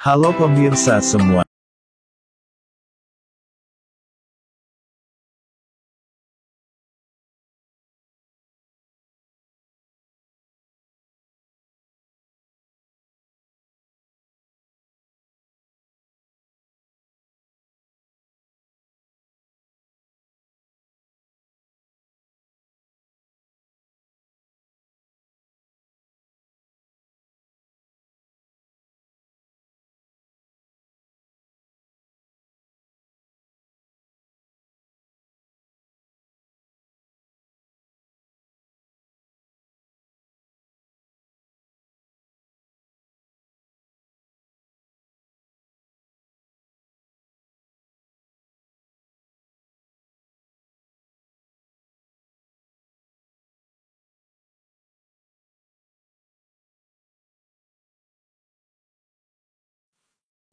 Halo pemirsa semua.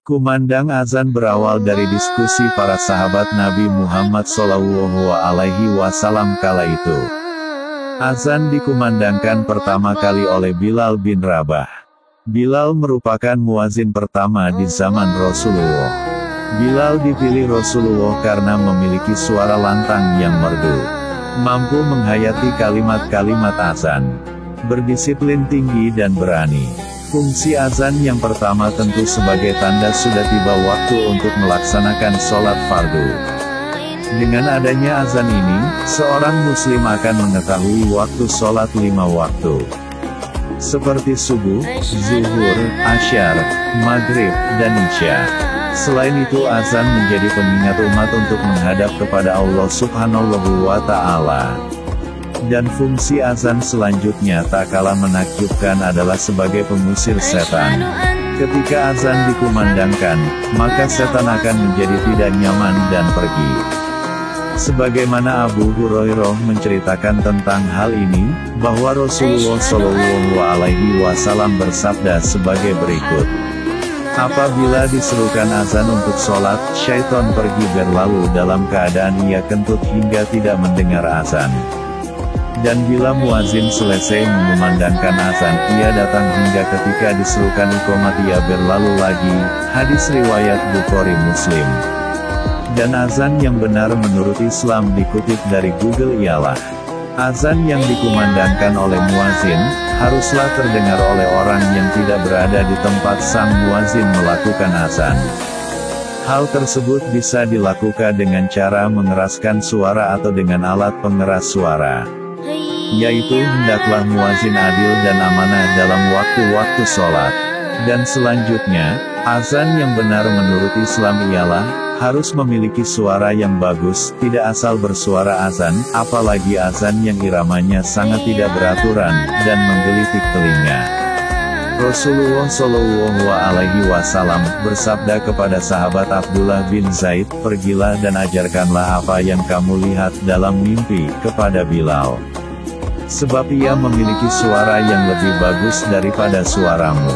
Kumandang azan berawal dari diskusi para sahabat Nabi Muhammad SAW kala itu. Azan dikumandangkan pertama kali oleh Bilal bin Rabah. Bilal merupakan muazin pertama di zaman Rasulullah. Bilal dipilih Rasulullah karena memiliki suara lantang yang merdu, mampu menghayati kalimat-kalimat azan, berdisiplin tinggi dan berani. Fungsi azan yang pertama tentu sebagai tanda sudah tiba waktu untuk melaksanakan sholat fardu. Dengan adanya azan ini, seorang muslim akan mengetahui waktu sholat 5 waktu. Seperti subuh, zuhur, asyar, maghrib, dan isya. Selain itu azan menjadi pengingat umat untuk menghadap kepada Allah Subhanahu wa Ta'ala. Dan fungsi azan selanjutnya tak kalah menakjubkan adalah sebagai pengusir setan. Ketika azan dikumandangkan, maka setan akan menjadi tidak nyaman dan pergi. Sebagaimana Abu Hurairah menceritakan tentang hal ini, bahwa Rasulullah SAW bersabda sebagai berikut. Apabila diserukan azan untuk sholat, syaitan pergi berlalu dalam keadaan ia kentut hingga tidak mendengar azan. Dan bila muazin selesai mengumandangkan azan, ia datang hingga ketika diserukan iqamat ia berlalu lagi. Hadis riwayat Bukhari Muslim. Dan azan yang benar menurut Islam dikutip dari Google ialah, azan yang dikumandangkan oleh muazin, haruslah terdengar oleh orang yang tidak berada di tempat sang muazin melakukan azan. Hal tersebut bisa dilakukan dengan cara mengeraskan suara atau dengan alat pengeras suara. Yaitu hendaklah muazin adil dan amanah dalam waktu-waktu sholat. Dan selanjutnya, azan yang benar menurut Islam ialah, harus memiliki suara yang bagus, tidak asal bersuara azan, apalagi azan yang iramanya sangat tidak beraturan, dan menggelitik telinga. Rasulullah SAW bersabda kepada sahabat Abdullah bin Zaid, pergilah dan ajarkanlah apa yang kamu lihat dalam mimpi, kepada Bilal. Sebab ia memiliki suara yang lebih bagus daripada suaramu.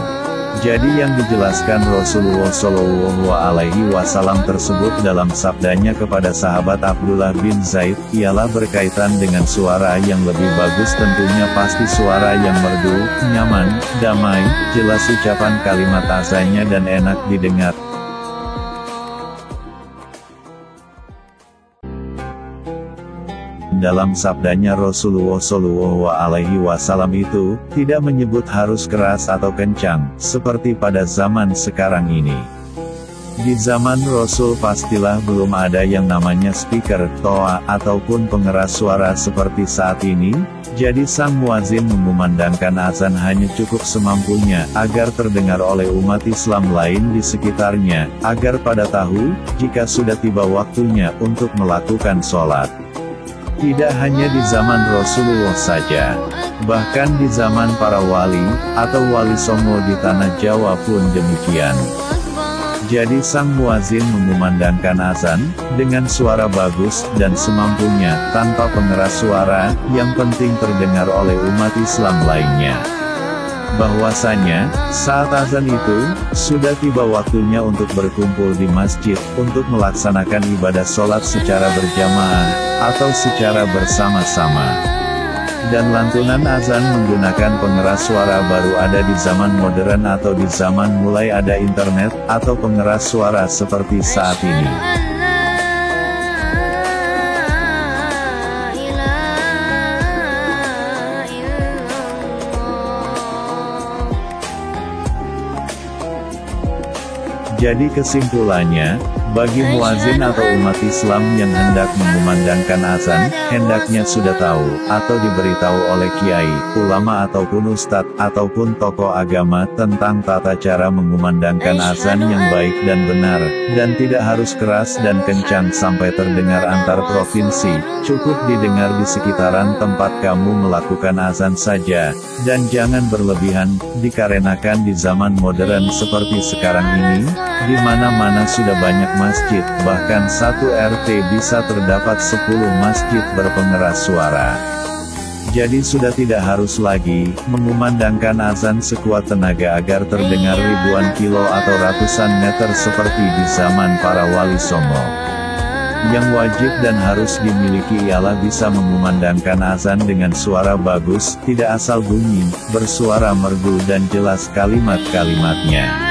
Jadi yang dijelaskan Rasulullah SAW tersebut dalam sabdanya kepada sahabat Abdullah bin Zaid, ialah berkaitan dengan suara yang lebih bagus, tentunya pasti suara yang merdu, nyaman, damai, jelas ucapan kalimat azannya dan enak didengar. Dalam sabdanya Rasulullah SAW itu, tidak menyebut harus keras atau kencang, seperti pada zaman sekarang ini. Di zaman Rasul pastilah belum ada yang namanya speaker, toa, ataupun pengeras suara seperti saat ini, jadi sang muazin mengumandangkan azan hanya cukup semampunya, agar terdengar oleh umat Islam lain di sekitarnya, agar pada tahu, jika sudah tiba waktunya untuk melakukan sholat. Tidak hanya di zaman Rasulullah saja, bahkan di zaman para wali, atau wali songo di tanah Jawa pun demikian. Jadi sang muazin mengumandangkan azan, dengan suara bagus, dan semampunya, tanpa pengeras suara, yang penting terdengar oleh umat Islam lainnya. Bahwasanya, saat azan itu, sudah tiba waktunya untuk berkumpul di masjid, untuk melaksanakan ibadah sholat secara berjamaah, atau secara bersama-sama. Dan lantunan azan menggunakan pengeras suara baru ada di zaman modern atau di zaman mulai ada internet, atau pengeras suara seperti saat ini. Jadi kesimpulannya, bagi muazin atau umat Islam yang hendak mengumandangkan azan, hendaknya sudah tahu, atau diberitahu oleh kiai, ulama ataupun ustadz, ataupun tokoh agama tentang tata cara mengumandangkan azan yang baik dan benar, dan tidak harus keras dan kencang sampai terdengar antar provinsi, cukup didengar di sekitaran tempat kamu melakukan azan saja, dan jangan berlebihan, dikarenakan di zaman modern seperti sekarang ini, di mana-mana sudah banyak masjid, bahkan satu RT bisa terdapat 10 masjid berpengeras suara. Jadi sudah tidak harus lagi mengumandangkan azan sekuat tenaga agar terdengar ribuan kilo atau ratusan meter seperti di zaman para wali songo. Yang wajib dan harus dimiliki ialah bisa mengumandangkan azan dengan suara bagus, tidak asal bunyi, bersuara merdu dan jelas kalimat-kalimatnya.